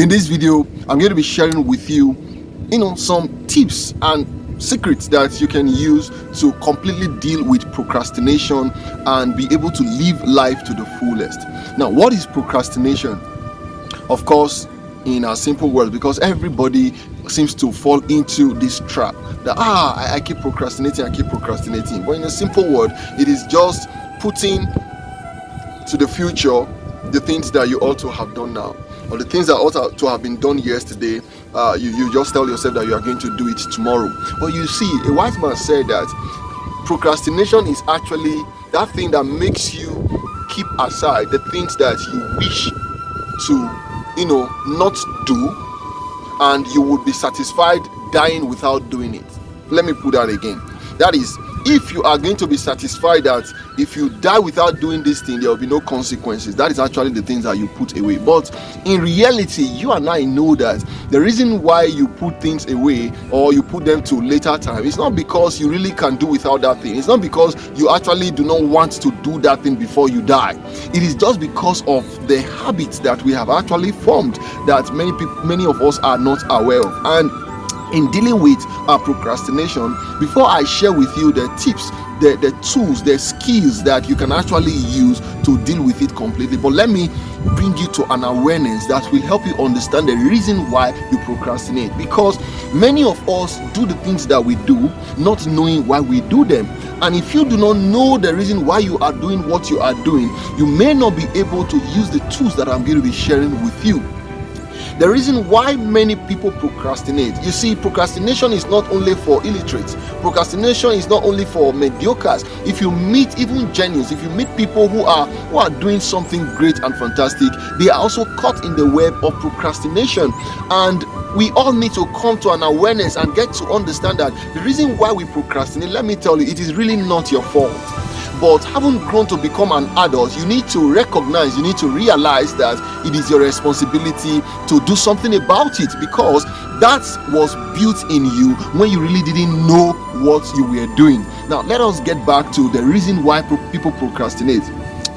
In this video, I'm going to be sharing with you, some tips and secrets that you can use to completely deal with procrastination and be able to live life to the fullest. Now, what is procrastination? Of course, in a simple word, because everybody seems to fall into this trap that I keep procrastinating. But in a simple word, it is just putting to the future the things that you ought to have done now, or the things that ought to have been done yesterday. You just tell yourself that you are going to do it tomorrow. But you see, a wise man said that procrastination is actually that thing that makes you keep aside the things that you wish to not do, and you would be satisfied dying without doing it. Let me put that again. That is, if you are going to be satisfied that if you die without doing this thing, there will be no consequences, that is actually the things that you put away. But in reality, you and I know that the reason why you put things away or you put them to later time, it's not because you really can do without that thing. It's not because you actually do not want to do that thing before you die. It is just because of the habits that we have actually formed that many of us are not aware of. And in dealing with procrastination, before I share with you the tips, the tools, the skills that you can actually use to deal with it completely, but let me bring you to an awareness that will help you understand the reason why you procrastinate. Because many of us do the things that we do not knowing why we do them. And if you do not know the reason why you are doing what you are doing, you may not be able to use the tools that I'm going to be sharing with you. The reason why many people procrastinate, you see, procrastination is not only for illiterates. Procrastination is not only for mediocres. If you meet even genius, if you meet people who are doing something great and fantastic, they are also caught in the web of procrastination. And we all need to come to an awareness and get to understand that the reason why we procrastinate, let me tell you, it is really not your fault. But having grown to become an adult, you need to recognize, you need to realize that it is your responsibility to do something about it, because that was built in you when you really didn't know what you were doing. Now, let us get back to the reason why people procrastinate.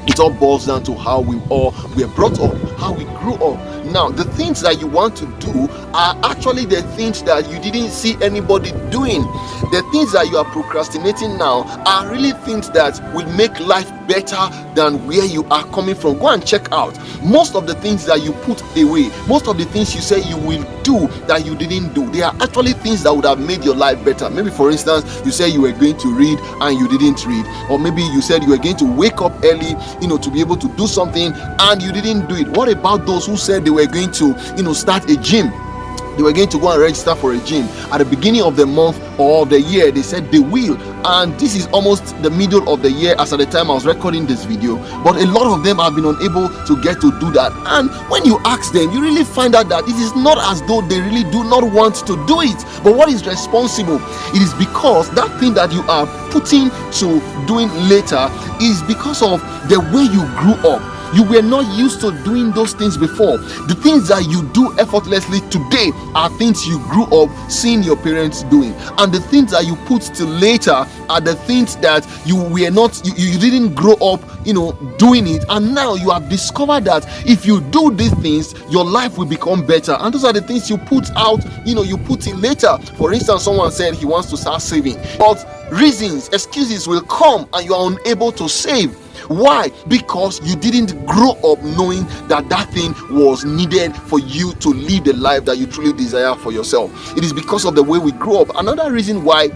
It all boils down to how we all were brought up, how we grew up. Now, the things that you want to do are actually the things that you didn't see anybody doing. The things that you are procrastinating now are really things that will make life better than where you are coming from. Go and check out. Most of the things that you put away, most of the things you say you will do that you didn't do, they are actually things that would have made your life better. Maybe, for instance, you say you were going to read and you didn't read. Or maybe you said you were going to wake up early, to be able to do something, and you didn't do it. What about those who said they were going to, start a gym? They were going to go and register for a gym at the beginning of the month or of the year. They said they will, and this is almost the middle of the year as at the time I was recording this video, but a lot of them have been unable to get to do that. And when you ask them, you really find out that it is not as though they really do not want to do it, but what is responsible? It is because that thing that you are putting to doing later is because of the way you grew up. You were not used to doing those things before. The things that you do effortlessly today are things you grew up seeing your parents doing, and the things that you put till later are the things that you were not, you didn't grow up doing it, and now you have discovered that if you do these things, your life will become better. And those are the things you put out, you put in later. For instance, someone said he wants to start saving, but excuses will come and you are unable to save. Why? Because you didn't grow up knowing that thing was needed for you to live the life that you truly desire for yourself. It is because of the way we grow up. Another reason why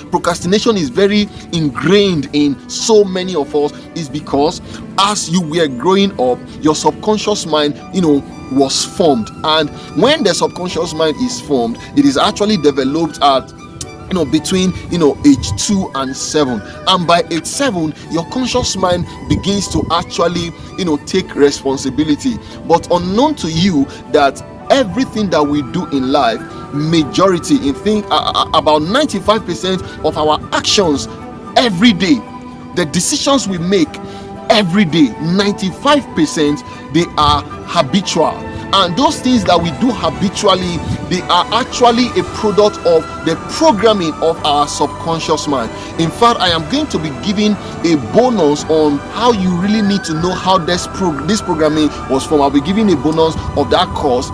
procrastination is very ingrained in so many of us is because as you were growing up, your subconscious mind was formed. And when the subconscious mind is formed, it is actually developed at between age 2 and 7, and by age 7 your conscious mind begins to actually take responsibility. But unknown to you that everything that we do in life, majority, about 95% of our actions every day, the decisions we make every day, 95%, they are habitual. And those things that we do habitually, they are actually a product of the programming of our subconscious mind. In fact, I am going to be giving a bonus on how you really need to know how this programming was formed. I'll be giving a bonus of that course.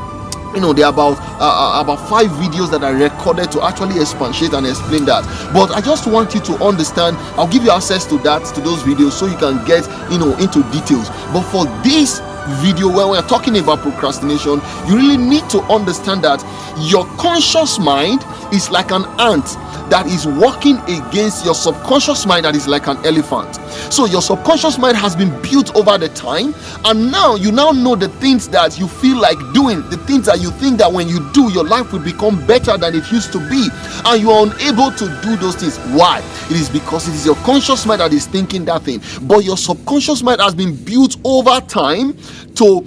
There are about 5 videos that I recorded to actually expatiate and explain that. But I just want you to understand. I'll give you access to those videos, so you can get into details. But for this video, when we're talking about procrastination, you really need to understand that your conscious mind is like an ant that is working against your subconscious mind that is like an elephant. So your subconscious mind has been built over the time, and now you know the things that you feel like doing, the things that you think that when you do, your life will become better than it used to be, and you are unable to do those things. Why? It is because it is your conscious mind that is thinking that thing, but your subconscious mind has been built over time to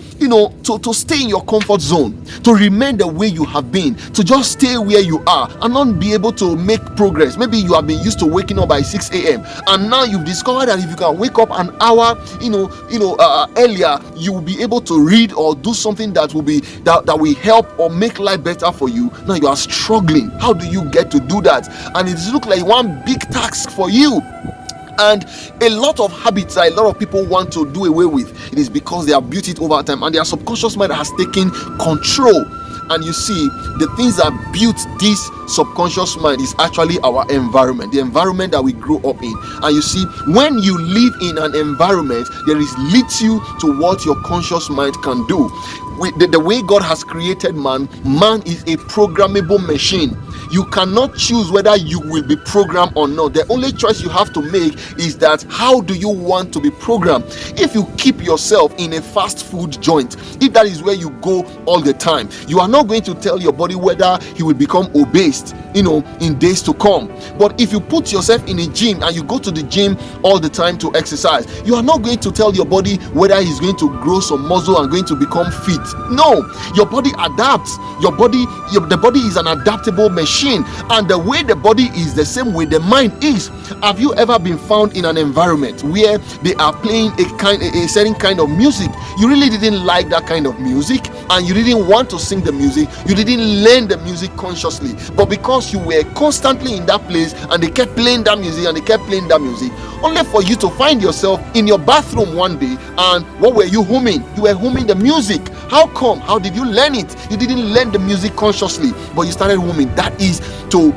stay in your comfort zone, to remain the way you have been, to just stay where you are and not be able to make progress. Maybe you have been used to waking up by 6 a.m. and now you've discovered that if you can wake up an hour earlier, you will be able to read or do something that will help or make life better for you. Now you are struggling. How do you get to do that? And it looks like one big task for you. And a lot of habits that a lot of people want to do away with, it is because they have built it over time and their subconscious mind has taken control. And you see, the things that built this subconscious mind is actually our environment, the environment that we grow up in. And you see, when you live in an environment, there is little to what your conscious mind can do. The way God has created man is a programmable machine. You cannot choose whether you will be programmed or not. The only choice you have to make is that how do you want to be programmed? If you keep yourself in a fast food joint, if that is where you go all the time, you are not going to tell your body whether he will become obese, in days to come. But if you put yourself in a gym and you go to the gym all the time to exercise, you are not going to tell your body whether he's going to grow some muscle and going to become fit. No, your body adapts. The body is an adaptable machine, and the way the body is, the same way the mind is. Have you ever been found in an environment where they are playing a certain kind of music? You really didn't like that kind of music, and you didn't want to sing the music. You didn't learn the music consciously, but because you were constantly in that place and they kept playing that music only for you to find yourself in your bathroom one day, and what were you humming? You were humming the music. How come? How did you learn it? You didn't learn the music consciously, but you started humming. That is to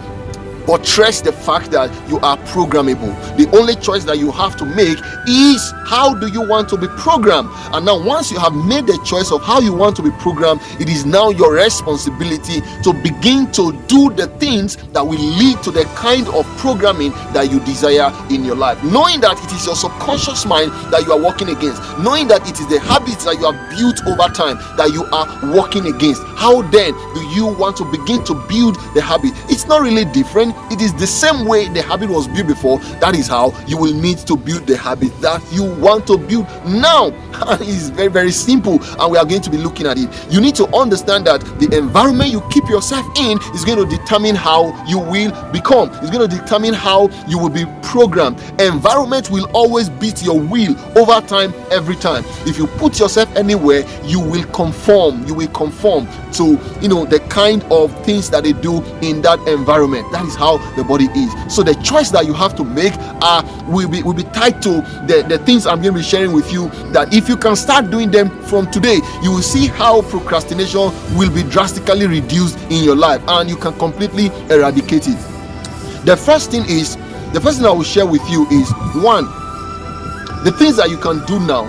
buttress the fact that you are programmable. The only choice that you have to make is how do you want to be programmed. And now once you have made the choice of how you want to be programmed, it is now your responsibility to begin to do the things that will lead to the kind of programming that you desire in your life, knowing that it is your subconscious mind that you are working against, knowing that it is the habits that you have built over time that you are working against. How then do you want to begin to build the habit? It's not really different. It is the same way the habit was built before. That is how you will need to build the habit that you want to build now. It's very, very simple, and we are going to be looking at it. You need to understand that the environment you keep yourself in is going to determine how you will become. It's going to determine how you will be programmed. Environment will always beat your will over time, every time. If you put yourself anywhere, you will conform. You will conform to the kind of things that they do in that environment. That is how the body is. So the choice that you have to make will be tied to the things I'm going to be sharing with you, that if you can start doing them from today, you will see how procrastination will be drastically reduced in your life, and you can completely eradicate it. The first thing I will share with you is, one, the things that you can do now,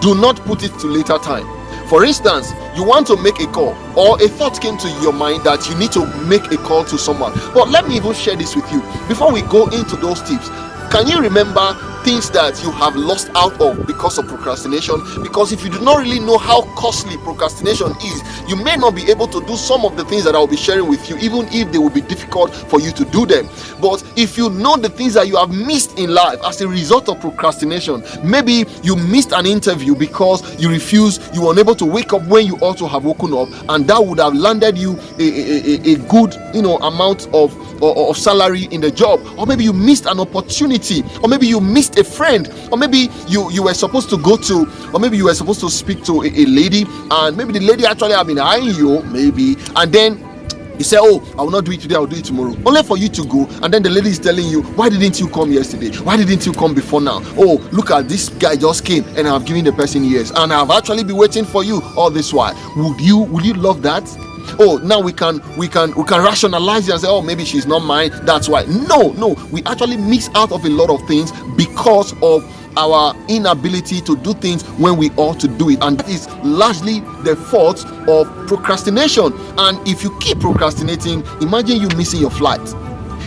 do not put it to later time. For instance, you want to make a call, or a thought came to your mind that you need to make a call to someone. But let me even share this with you before we go into those tips. Can you remember things that you have lost out of because of procrastination? Because if you do not really know how costly procrastination is, you may not be able to do some of the things that I will be sharing with you, even if they will be difficult for you to do them. But if you know the things that you have missed in life as a result of procrastination, maybe you missed an interview because you were unable to wake up when you ought to have woken up, and that would have landed you a good amount of salary in the job. Or maybe you missed an opportunity, or maybe you missed a friend, or maybe you were supposed to go to, or maybe you were supposed to speak to a lady, and maybe the lady actually have been eyeing you, maybe, and then you say, oh, I will not do it today, I will do it tomorrow. Only for you to go, and then the lady is telling you, why didn't you come yesterday? Why didn't you come before now? Oh, look at this guy just came, and I've given the person years, and I've actually been waiting for you all this while. Would you love that? Oh, now we can rationalize it and say, oh, maybe she's not mine, that's why. No, we actually miss out of a lot of things because of our inability to do things when we ought to do it, and that is largely the fault of procrastination. And if you keep procrastinating, imagine you missing your flight,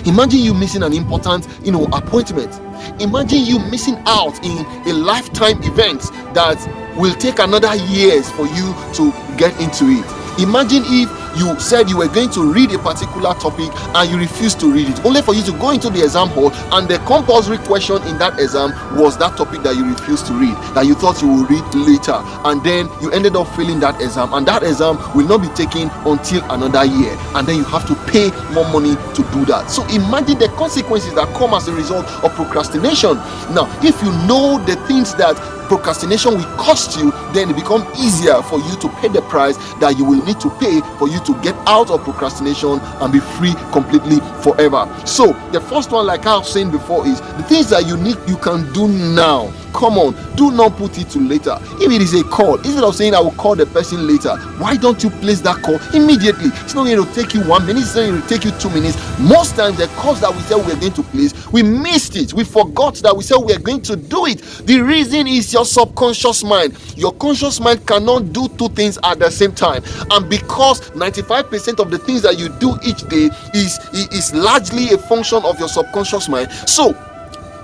imagine you missing an important appointment, imagine you missing out in a lifetime event that will take another years for you to get into it. Imagine if you said you were going to read a particular topic and you refused to read it, only for you to go into the exam hall and the compulsory question in that exam was that topic that you refused to read, that you thought you will read later, and then you ended up failing that exam, and that exam will not be taken until another year, and then you have to pay more money to do that. So imagine the consequences that come as a result of procrastination. Now, if you know the things that procrastination will cost you, then it becomes easier for you to pay the price that you will need to pay for you to get out of procrastination and be free completely forever. So the first one, like I was saying before, is the things that you can do now. Come on, do not put it to later. If it is a call, instead of saying I will call the person later, why don't you place that call immediately? It's not going to take you 1 minute, it's not going to take you 2 minutes. Most times the calls that we said we are going to place, we missed it, we forgot that we said we are going to do it. The reason is your subconscious mind. Your conscious mind cannot do two things at the same time, and because 95% of the things that you do each day is largely a function of your subconscious mind. So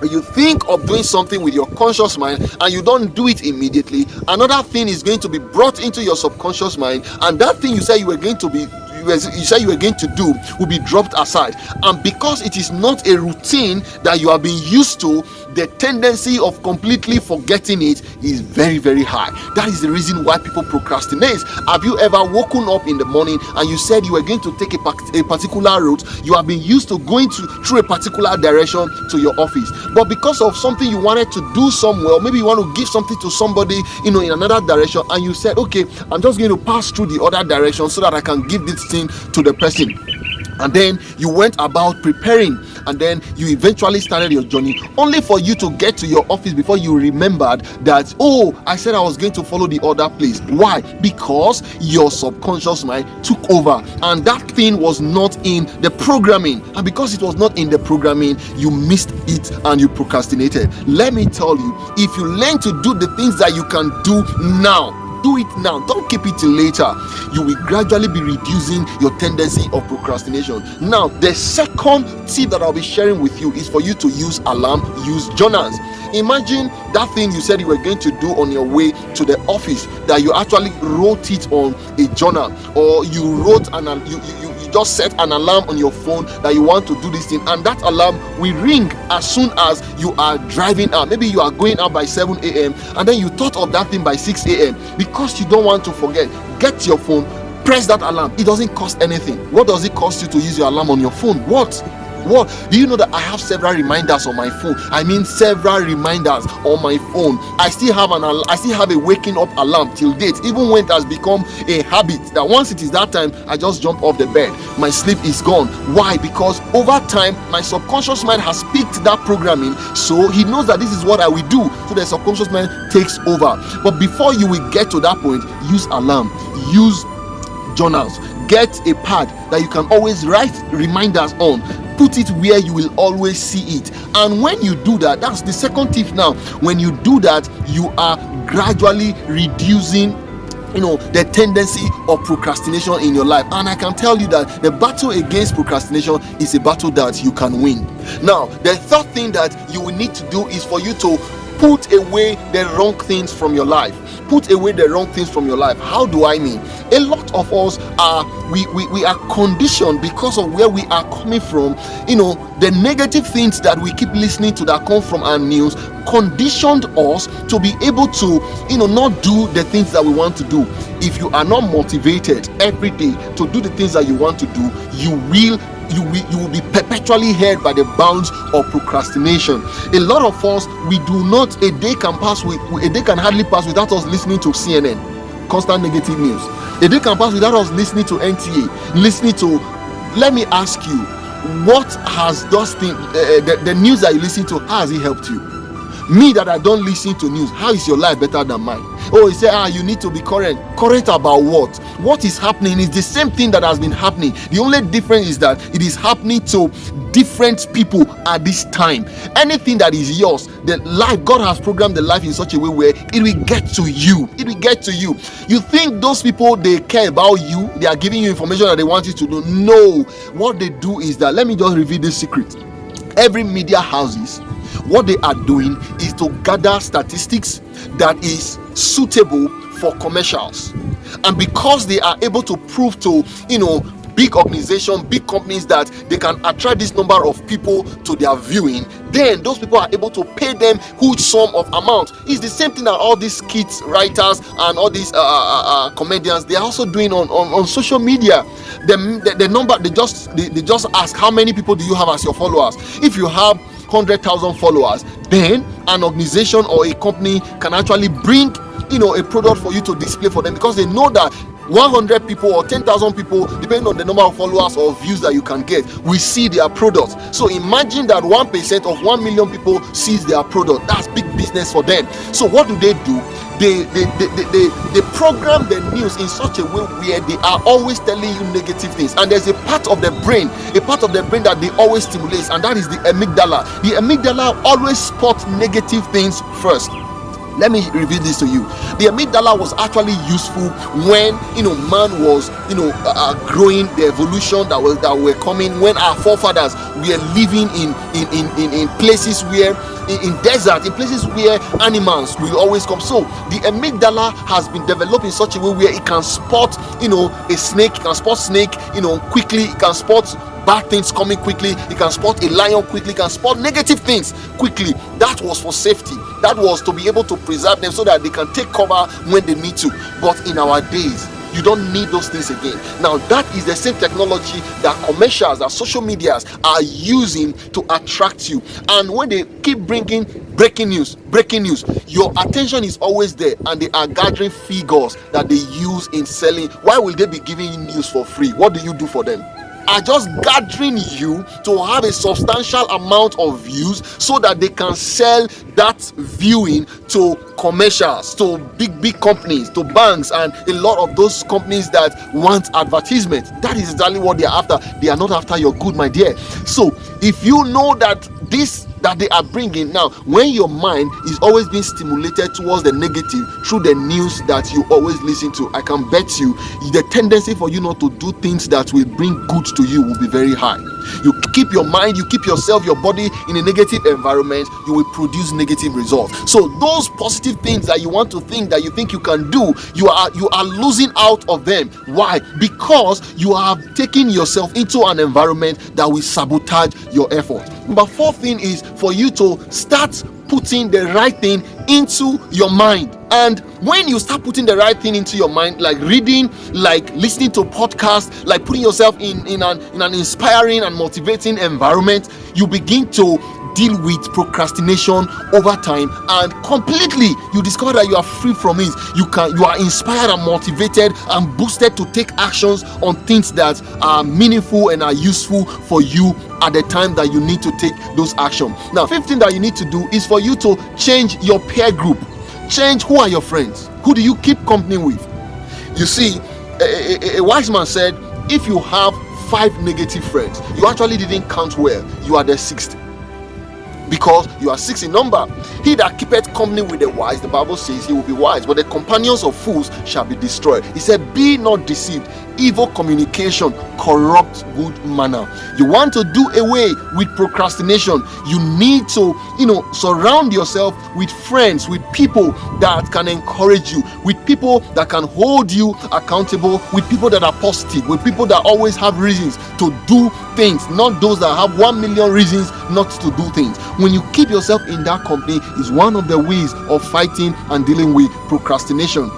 you think of doing something with your conscious mind and you don't do it immediately, another thing is going to be brought into your subconscious mind, and that thing you said you were going to do will be dropped aside. And because it is not a routine that you have been used to, the tendency of completely forgetting it is very, very high. That is the reason why people procrastinate. Have you ever woken up in the morning and you said you were going to take a particular route? You have been used to going through a particular direction to your office, but because of something you wanted to do somewhere, or maybe you want to give something to somebody in another direction, and you said, okay, I'm just going to pass through the other direction so that I can give this thing to the person. And then you went about preparing, and then you eventually started your journey, only for you to get to your office before you remembered that, oh, I said I was going to follow the other place. Why? Because your subconscious mind took over, and that thing was not in the programming, and because it was not in the programming, you missed it and you procrastinated. Let me tell you, if you learn to do the things that you can do now, do it now, don't keep it till later, you will gradually be reducing your tendency of procrastination. Now, the second tip that I'll be sharing with you is for you to use alarm, use journals. Imagine that thing you said you were going to do on your way to the office, that you actually wrote it on a journal, or you wrote you just set an alarm on your phone that you want to do this thing, and that alarm will ring as soon as you are driving out. Maybe you are going out by 7 a.m. and then you thought of that thing by 6 a.m. because you don't want to forget. Get your phone, press that alarm. It doesn't cost anything. What does it cost you to use your alarm on your phone? What? Do you know that I have several reminders on my phone? I mean, several reminders on my phone. I still have a waking up alarm till date, even when it has become a habit that once it is that time, I just jump off the bed. My sleep is gone. Why? Because over time, my subconscious mind has picked that programming, so he knows that this is what I will do. So the subconscious mind takes over. But before you will get to that point, use alarm, use journals, get a pad that you can always write reminders on. Put it where you will always see it. And when you do that, that's the second tip now. When you do that, you are gradually reducing the tendency of procrastination in your life. And I can tell you that the battle against procrastination is a battle that you can win. Now, the third thing that you will need to do is for you to put away the wrong things from your life. Put away the wrong things from your life. How do I mean? A lot of us we are conditioned because of where we are coming from. The negative things that we keep listening to that come from our news conditioned us to be able to not do the things that we want to do. If you are not motivated every day to do the things that you want to do, you will you will be perpetually held by the bounds of procrastination. A lot of us, we do not, a day can hardly pass without us listening to CNN, constant negative news. A day can pass without us listening to NTA, let me ask you, what has those things, the news that you listen to, how has it helped you? Me that I don't listen to news, how is your life better than mine? Oh, he said, you need to be current about what? What is happening is the same thing that has been happening. The only difference is that it is happening to different people at this time. Anything that is yours, the life, God has programmed the life in such a way where it will get to you. You think those people, they care about you, they are giving you information that they want you to do? No. What they do is that, let me just reveal this secret. Every media houses, what they are doing is to gather statistics that is suitable for commercials. And because they are able to prove to, big organizations, big companies that they can attract this number of people to their viewing, then those people are able to pay them huge sum of amount. It's the same thing that all these skits writers and all these comedians, they are also doing on social media. The number, they just ask, how many people do you have as your followers? If you have 100,000 followers, then an organization or a company can actually bring a product for you to display for them, because they know that 100 people or 10,000 people, depending on the number of followers or views that you can get, will see their products. So imagine that 1% of 1 million people sees their product. That's big business for them. So what do? They program the news in such a way where they are always telling you negative things, and there's a part of the brain that they always stimulate, and that is the amygdala. The amygdala always spots negative things first. Let me reveal this to you. The amygdala was actually useful when man was growing, the evolution that were coming, when our forefathers were living in places where in desert, in places where animals will always come. So the amygdala has been developed in such a way where it can spot a snake, it can spot snake quickly, it can spot bad things coming quickly, it can spot a lion quickly, it can spot negative things quickly. That was for safety. That was to be able to preserve them so that they can take cover when they need to. But in our days, you don't need those things again. Now that is the same technology that commercials, that social medias are using to attract you. And when they keep bringing breaking news, your attention is always there, and they are gathering figures that they use in selling. Why will they be giving you news for free? What do you do for them? Are just gathering you to have a substantial amount of views so that they can sell that viewing to commercials, to big companies, to banks, and a lot of those companies that want advertisement. That is exactly what they are after. They are not after your good, my dear. So if you know that that they are bringing now, when your mind is always being stimulated towards the negative through the news that you always listen to, I can bet you the tendency for you not to do things that will bring good to you will be very high. You keep your mind, you keep yourself, your body in a negative environment, you will produce negative results. So those positive things that you want to think, that you think you can do, you are losing out of them. Why? Because you have taken yourself into an environment that will sabotage your effort. Number 4 thing is for you to start putting the right thing into your mind. And when you start putting the right thing into your mind, like reading, like listening to podcasts, like putting yourself in an inspiring and motivating environment, you begin to deal with procrastination over time, and completely you discover that you are free from it. You are inspired and motivated and boosted to take actions on things that are meaningful and are useful for you at the time that you need to take those actions. Now, 5th thing that you need to do is for you to change your peer group. Change who are your friends. Who do you keep company with? You see, a wise man said, if you have 5 negative friends, you actually didn't count well. You are the 6th. Because you are 6 in number. He that keepeth company with the wise, the Bible says he will be wise, but the companions of fools shall be destroyed. He said, be not deceived. Evil communication corrupts good manner. You want to do away with procrastination, you need to surround yourself with friends, with people that can encourage you, with people that can hold you accountable, with people that are positive, with people that always have reasons to do things, not those that have 1 million reasons not to do things. When you keep yourself in that company, is one of the ways of fighting and dealing with procrastination.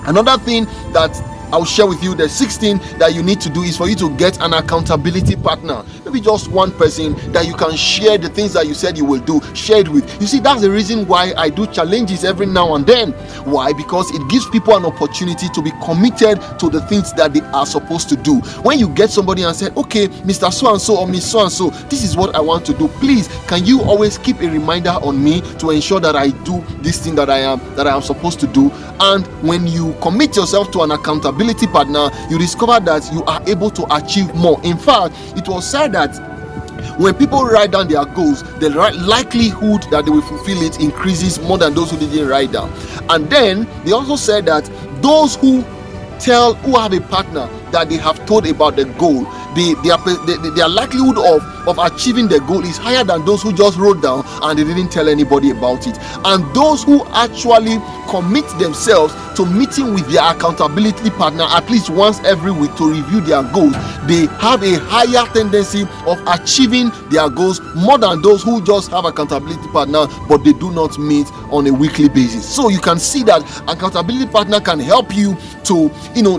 Another thing that I'll share with you the 16 that you need to do is for you to get an accountability partner. Maybe just one person that you can share the things that you said you will do, share it with. You see, that's the reason why I do challenges every now and then. Why? Because it gives people an opportunity to be committed to the things that they are supposed to do. When you get somebody and say, okay, Mr. So-and-so or Miss So-and-so, this is what I want to do. Please, can you always keep a reminder on me to ensure that I do this thing that I am supposed to do? And when you commit yourself to an accountability partner, you discover that you are able to achieve more. In fact, it was said that when people write down their goals, the likelihood that they will fulfill it increases more than those who didn't write down. And then they also said that those who have a partner that they have told about the goal, their likelihood of achieving the goal is higher than those who just wrote down and they didn't tell anybody about it. And those who actually commit themselves to meeting with their accountability partner at least once every week to review their goals, they have a higher tendency of achieving their goals more than those who just have accountability partner but they do not meet on a weekly basis. So you can see that accountability partner can help you to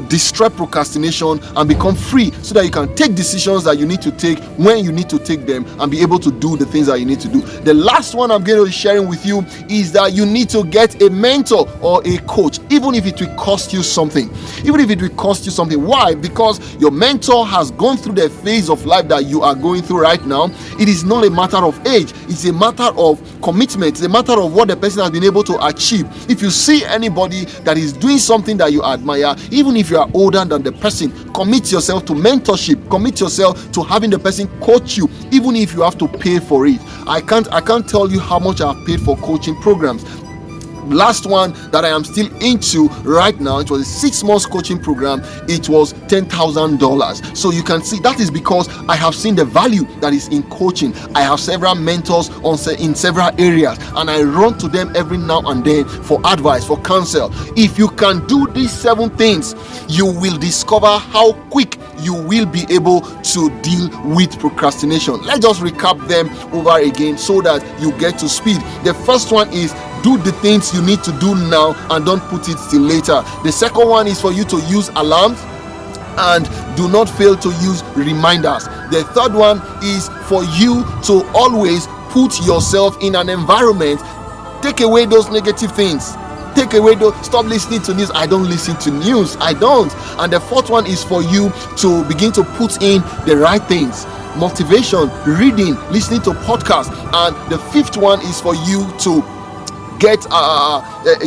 destroy procrastination and become free, so that you can take decisions that you need to take when you need to take them and be able to do the things that you need to do. The last one I'm going to be sharing with you is that you need to get a mentor or a coach, even if it will cost you something. Why? Because your mentor has gone through the phase of life that you are going through right now. It is not a matter of age, it's a matter of commitment, it's a matter of what the person has been able to achieve. If you see anybody that is doing something that you admire, even if you are older than the person, commit yourself to mentorship, commit yourself to having the person coach you, even if you have to pay for it. I can't tell you how much I've paid for coaching programs. Last one that I am still into right now, it was a 6 months coaching program. It was $10,000. So you can see that is because I have seen the value that is in coaching. I have several mentors in several areas, and I run to them every now and then for advice, for counsel. If you can do these 7 things, you will discover how quick you will be able to deal with procrastination. Let's just recap them over again so that you get to speed. The first one is do the things you need to do now and don't put it till later. The second one is for you to use alarms and do not fail to use reminders. The third one is for you to always put yourself in an environment. Take away those negative things. Stop listening to news. I don't listen to news. I don't. And the fourth one is for you to begin to put in the right things. Motivation, reading, listening to podcasts. And the fifth one is for you to get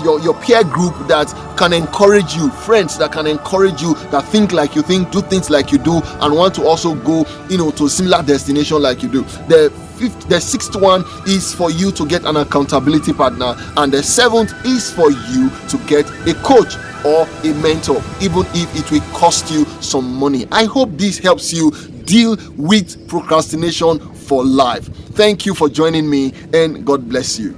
your peer group that can encourage you, friends that can encourage you, that think like you think, do things like you do, and want to also go to a similar destination like you do. The sixth one is for you to get an accountability partner, and the seventh is for you to get a coach or a mentor, even if it will cost you some money. I hope this helps you deal with procrastination for life. Thank you for joining me, and God bless you.